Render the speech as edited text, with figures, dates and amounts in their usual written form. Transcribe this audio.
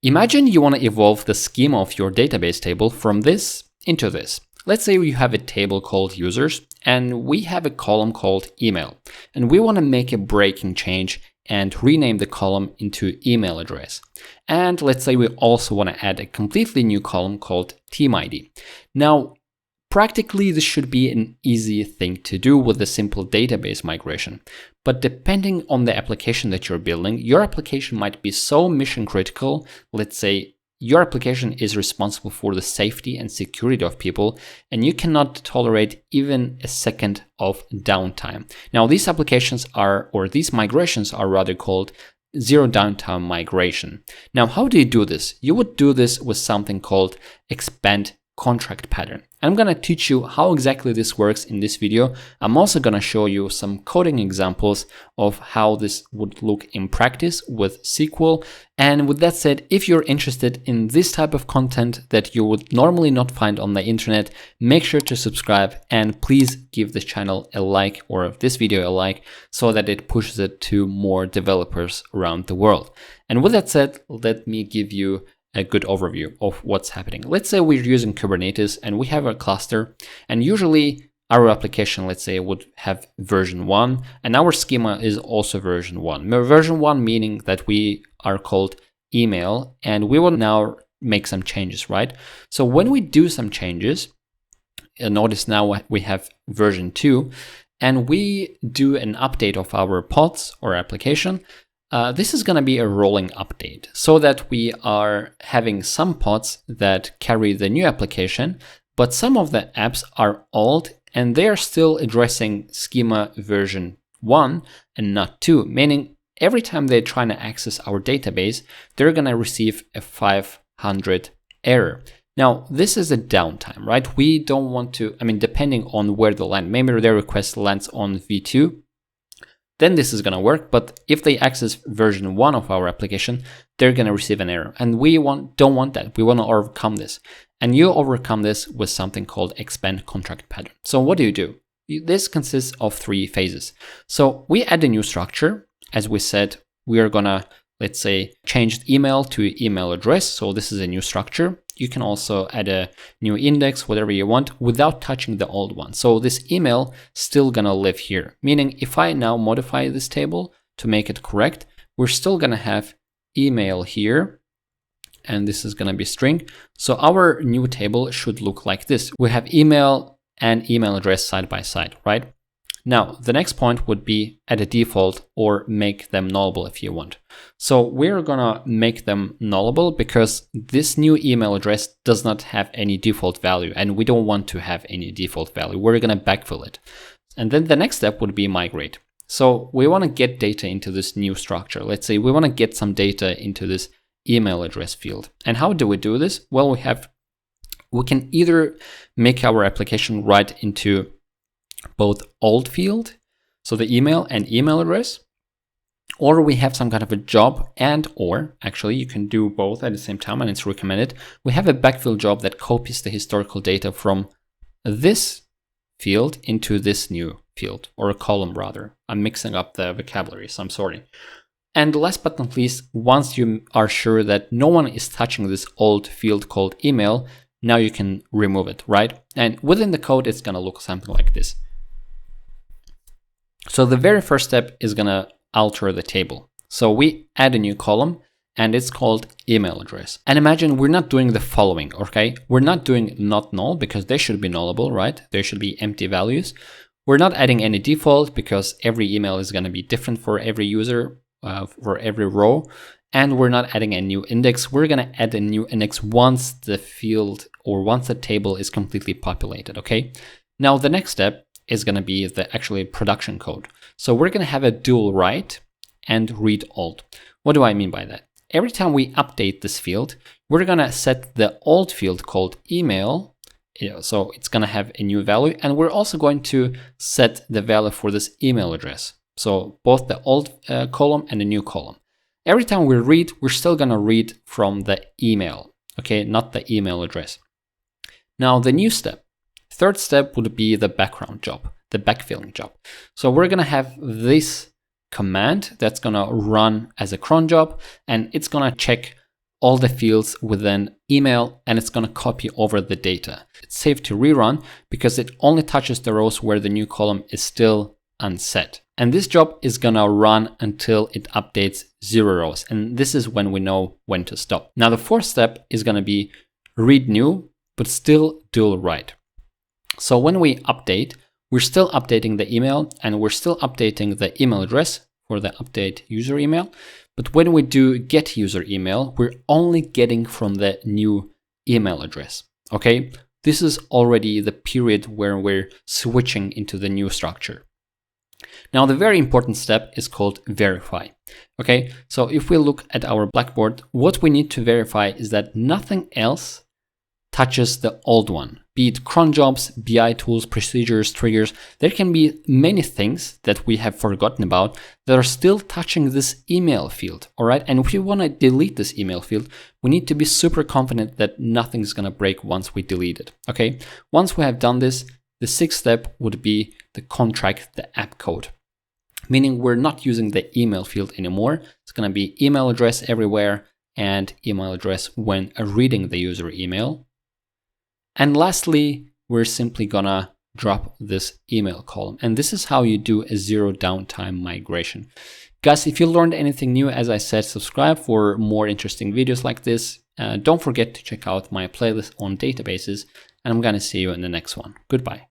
Imagine you want to evolve the schema of your database table from this into this. Let's say you have a table called users and we have a column called email, and we want to make a breaking change and rename the column into email address. And let's say we also want to add a completely new column called team ID. Now, practically, this should be an easy thing to do with a simple database migration. But depending on the application that you're building, your application might be so mission critical. Let's say your application is responsible for the safety and security of people, and you cannot tolerate even a second of downtime. Now, these applications these migrations are rather called zero-downtime migration. Now, how do you do this? You would do this with something called expand contract pattern. I'm going to teach you how exactly this works in this video. I'm also going to show you some coding examples of how this would look in practice with SQL. And with that said, if you're interested in this type of content that you would normally not find on the internet, make sure to subscribe and please give this channel a like, or this video a like, so that it pushes it to more developers around the world. And with that said, let me give you a good overview of what's happening. Let's say we're using Kubernetes and we have a cluster, and usually our application, let's say, would have version 1, and our schema is also version 1. Version 1 meaning that we are called email, and we will now make some changes, right? So when we do some changes, notice now we have version 2, and we do an update of our pods or application. This is going to be a rolling update, so that we are having some pods that carry the new application, but some of the apps are old and they are still addressing schema version 1 and not 2, meaning every time they're trying to access our database, they're going to receive a 500 error. Now, this is a downtime, right? We don't want to, depending on where they land, maybe their request lands on V2, then this is going to work. But if they access version 1 of our application, they're going to receive an error. And we don't want that. We want to overcome this. And you overcome this with something called expand contract pattern. So what do? This consists of 3 phases. So we add a new structure. As we said, we are going to, let's say, change email to email address. So this is a new structure. You can also add a new index, whatever you want, without touching the old one. So this email still gonna live here, meaning if I now modify this table to make it correct, we're still gonna have email here, and this is gonna be string. So our new table should look like this. We have email and email address side by side, right? Now, the next point would be add a default or make them nullable if you want. So we're gonna make them nullable because this new email address does not have any default value, and we don't want to have any default value. We're gonna backfill it. And then the next step would be migrate. So we wanna get data into this new structure. Let's say we wanna get some data into this email address field. And how do we do this? Well, we can either make our application write into both old field, so the email and email address, or we have some kind of a job, or actually you can do both at the same time, and it's recommended. We have a backfill job that copies the historical data from this field into this new field, or a column rather. I'm mixing up the vocabulary, so I'm sorry. And last but not least, once you are sure that no one is touching this old field called email, now you can remove it, right? And within the code, it's gonna look something like this. So the very first step is gonna alter the table. So we add a new column, and it's called email address. And imagine we're not doing the following, okay? We're not doing not null because they should be nullable, right? There should be empty values. We're not adding any default because every email is gonna be different for every user, for every row. And we're not adding a new index. We're gonna add a new index once the field or once the table is completely populated, okay? Now the next step is going to be the actually production code. So we're going to have a dual write and read old. What do I mean by that? Every time we update this field, we're going to set the old field called email. So it's going to have a new value, and we're also going to set the value for this email address. So both the old column and the new column. Every time we read, we're still going to read from the email, okay, not the email address. Now the new step. Third step would be the background job, the backfilling job. So we're going to have this command that's going to run as a cron job, and it's going to check all the fields within email and it's going to copy over the data. It's safe to rerun because it only touches the rows where the new column is still unset. And this job is going to run until it updates 0 rows. And this is when we know when to stop. Now, the fourth step is going to be read new, but still dual write. So when we update, we're still updating the email and we're still updating the email address for the update user email. But when we do get user email, we're only getting from the new email address. Okay, this is already the period where we're switching into the new structure. Now, the very important step is called verify. Okay, so if we look at our Blackboard, what we need to verify is that nothing else touches the old one, be it cron jobs, BI tools, procedures, triggers. There can be many things that we have forgotten about that are still touching this email field, all right? And if we want to delete this email field, we need to be super confident that nothing's going to break once we delete it, okay? Once we have done this, the sixth step would be the contract the app code, meaning we're not using the email field anymore. It's going to be email address everywhere and email address when reading the user email. And lastly, we're simply gonna drop this email column. And this is how you do a zero downtime migration. Guys, if you learned anything new, as I said, subscribe for more interesting videos like this. Don't forget to check out my playlist on databases, and I'm gonna see you in the next one. Goodbye.